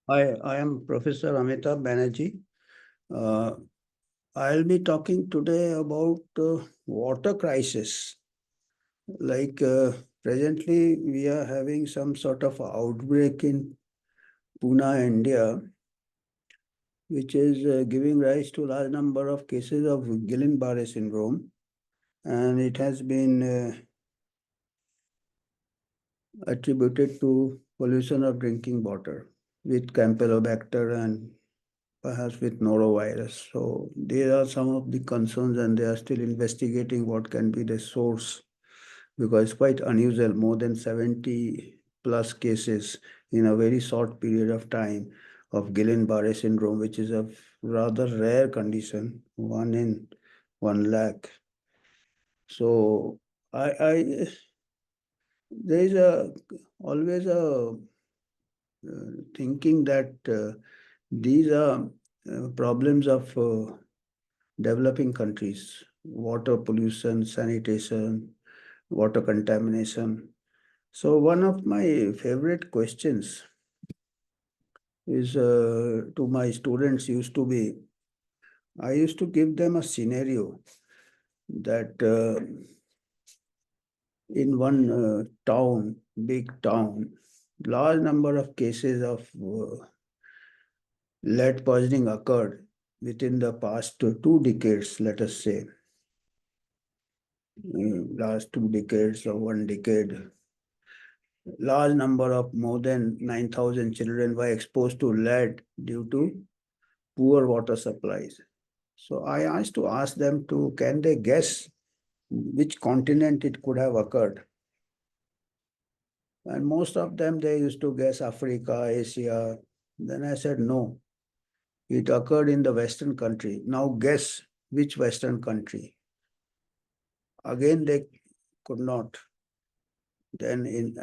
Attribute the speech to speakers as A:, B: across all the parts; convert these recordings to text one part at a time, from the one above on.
A: I am Professor Amitabh Banerjee. Uh, I'll be talking today about water crisis. Like presently, we are having some sort of outbreak in Pune, India, which is giving rise to large number of cases of Guillain-Barré syndrome, and it has been attributed to pollution of drinking water with Campylobacter and perhaps with norovirus. So these are some of the concerns, and they are still investigating what can be the source because it's quite unusual, more than 70 plus cases in a very short period of time of Guillain-Barré syndrome, which is a rather rare condition, 1 in 1 lakh. So I there is a always a thinking that these are problems of developing countries, water pollution, sanitation, water contamination. So one of my favorite questions is to my students used to be, I used to give them a scenario that in one town, big town, large number of cases of lead poisoning occurred within the past 2 decades, let us say, last 2 decades or 1 decade. Large number of more than 9,000 children were exposed to lead due to poor water supplies. So I asked to ask them to, can they guess which continent it could have occurred? And most of them, they used to guess Africa, Asia. Then I said, no, it occurred in the Western country. Now guess which Western country? Again, they could not. Then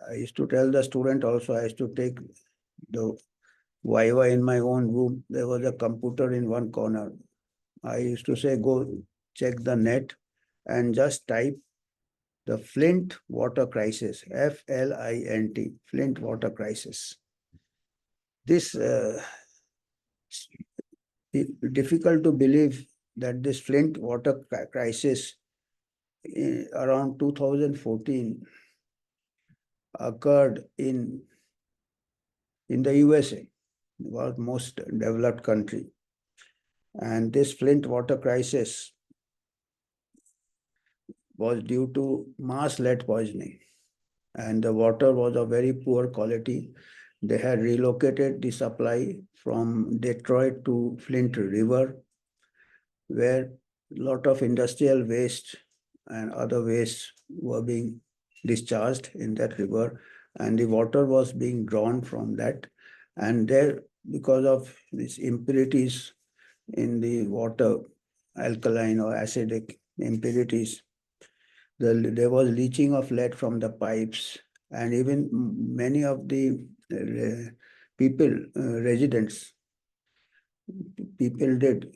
A: I used to tell the student also, I used to take the Viva in my own room. There was a computer in one corner. I used to say, go check the net and just type the Flint Water Crisis, Flint, Flint Water Crisis. This difficult to believe that this Flint Water Crisis around 2014 occurred in the USA, the world's most developed country. And this Flint Water Crisis was due to mass lead poisoning. And the water was of very poor quality. They had relocated the supply from Detroit to Flint River, where a lot of industrial waste and other wastes were being discharged in that river, and the water was being drawn from that. And there, because of these impurities in the water, alkaline or acidic impurities, there was leaching of lead from the pipes, and even many of the people, residents, people did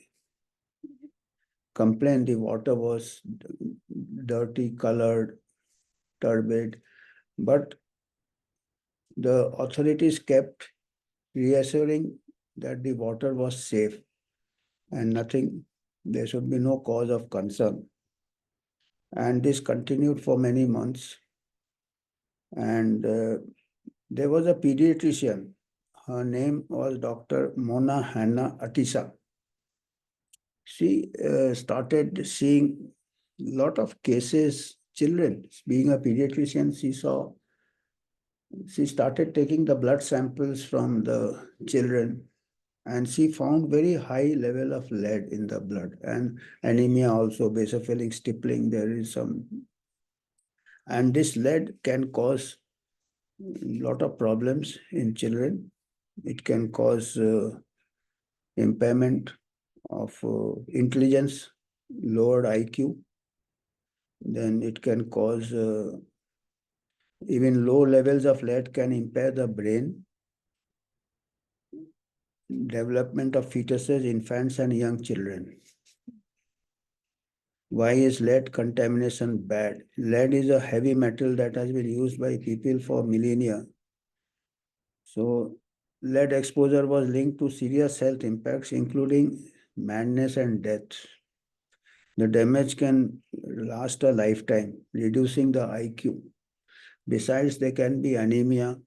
A: complain the water was dirty, colored, turbid, but the authorities kept reassuring that the water was safe and nothing, there should be no cause of concern. And this continued for many months. And there was a pediatrician. Her name was Dr. Mona Hanna Atisa. She started seeing a lot of cases, children. Being a pediatrician, she started taking the blood samples from the children, and she found very high level of lead in the blood and anemia also, basophilic stippling, there is some. And this lead can cause a lot of problems in children. It can cause impairment of intelligence, lowered IQ. Then it can cause even low levels of lead can impair the brain, development of fetuses, infants, and young children. Why is lead contamination bad? Lead is a heavy metal that has been used by people for millennia. So lead exposure was linked to serious health impacts, including madness and death. The damage can last a lifetime, reducing the IQ. Besides, there can be anemia,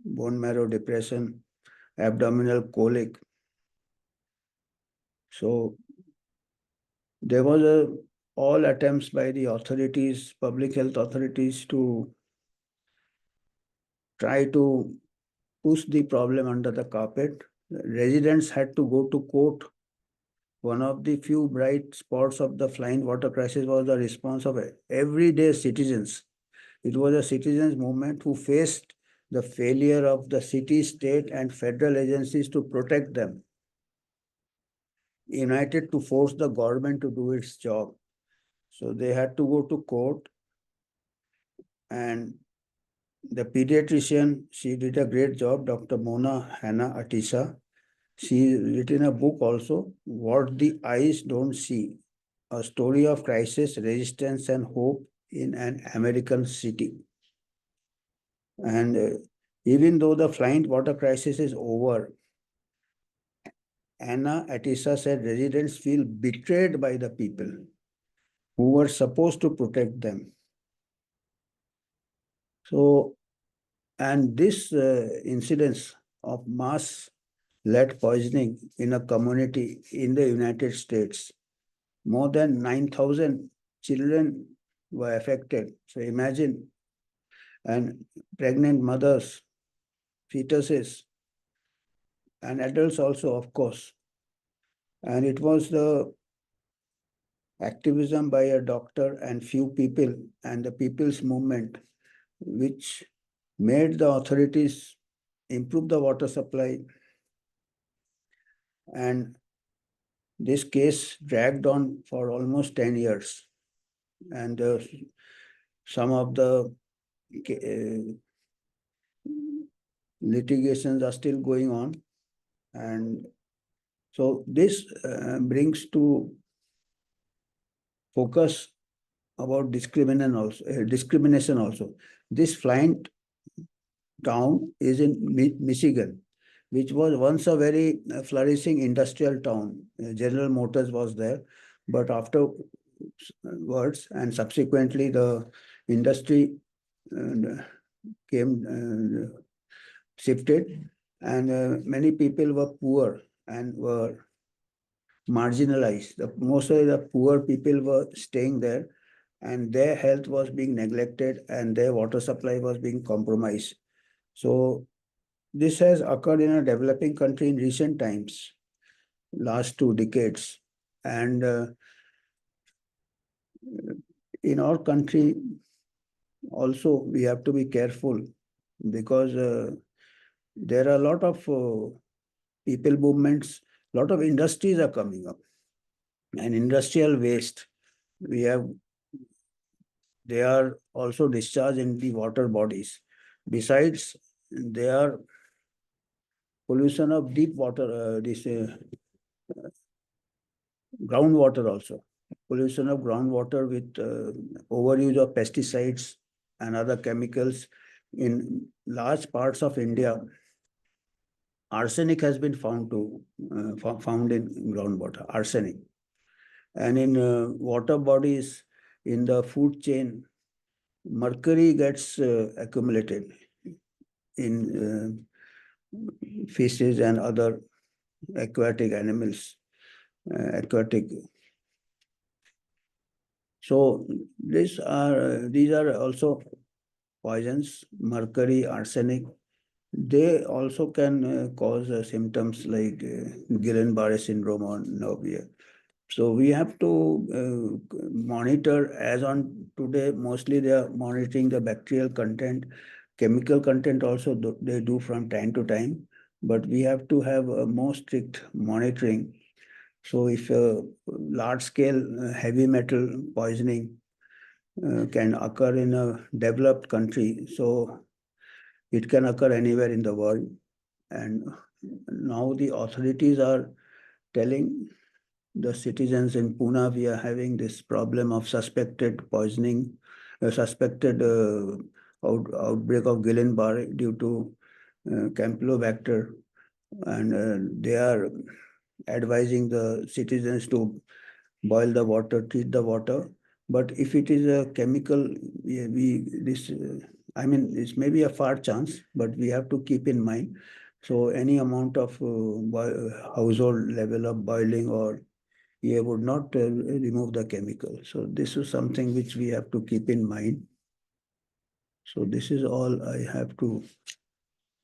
A: bone marrow depression, abdominal colic. So there was all attempts by the authorities, public health authorities, to try to push the problem under the carpet. Residents had to go to court. One of the few bright spots of the Flint water crisis was the response of everyday citizens. It was a citizens movement who faced the failure of the city, state, and federal agencies to protect them, united to force the government to do its job. So they had to go to court, and the pediatrician, she did a great job, Dr. Mona Hannah Atisa. She written a book also, What the Eyes Don't See, a story of crisis, resistance, and hope in an American city. And even though the Flint water crisis is over, Anna Atisa said residents feel betrayed by the people who were supposed to protect them. So, and this incidence of mass lead poisoning in a community in the United States, more than 9,000 children were affected. So imagine, and pregnant mothers, fetuses, and adults also, of course. And it was the activism by a doctor and few people and the people's movement which made the authorities improve the water supply. And this case dragged on for almost 10 years. And some of the litigations are still going on. And so this brings to focus about discrimination also. This Flint town is in Michigan, which was once a very flourishing industrial town. General Motors was there, but afterwards and subsequently the industry came shifted, and many people were poor and were marginalized. Mostly the poor people were staying there, and their health was being neglected and their water supply was being compromised. So this has occurred in a developing country in recent times, last 2 decades. And in our country also, we have to be careful because there are a lot of people movements, a lot of industries are coming up. And industrial waste, they are also discharged in the water bodies. Besides, there are pollution of deep water, groundwater also. Pollution of groundwater with overuse of pesticides and other chemicals. In large parts of India, arsenic has been found found in groundwater, arsenic. And in water bodies, in the food chain, mercury gets accumulated in fishes and other aquatic animals, aquatic. So these are also poisons, mercury, arsenic. They also can cause symptoms like Guillain-Barré syndrome or nausea. So we have to monitor, as on today, mostly they are monitoring the bacterial content, chemical content also they do from time to time, but we have to have a more strict monitoring. So if large scale heavy metal poisoning can occur in a developed country, so it can occur anywhere in the world. And now the authorities are telling the citizens in Pune, we are having this problem of suspected poisoning, suspected outbreak of Guillain-Barré due to Campylobacter, and they are advising the citizens to boil the water, treat the water. But if it is a chemical, I mean, this may be a far chance, but we have to keep in mind. So any amount of household level of boiling or would not remove the chemical. So this is something which we have to keep in mind. So this is all I have to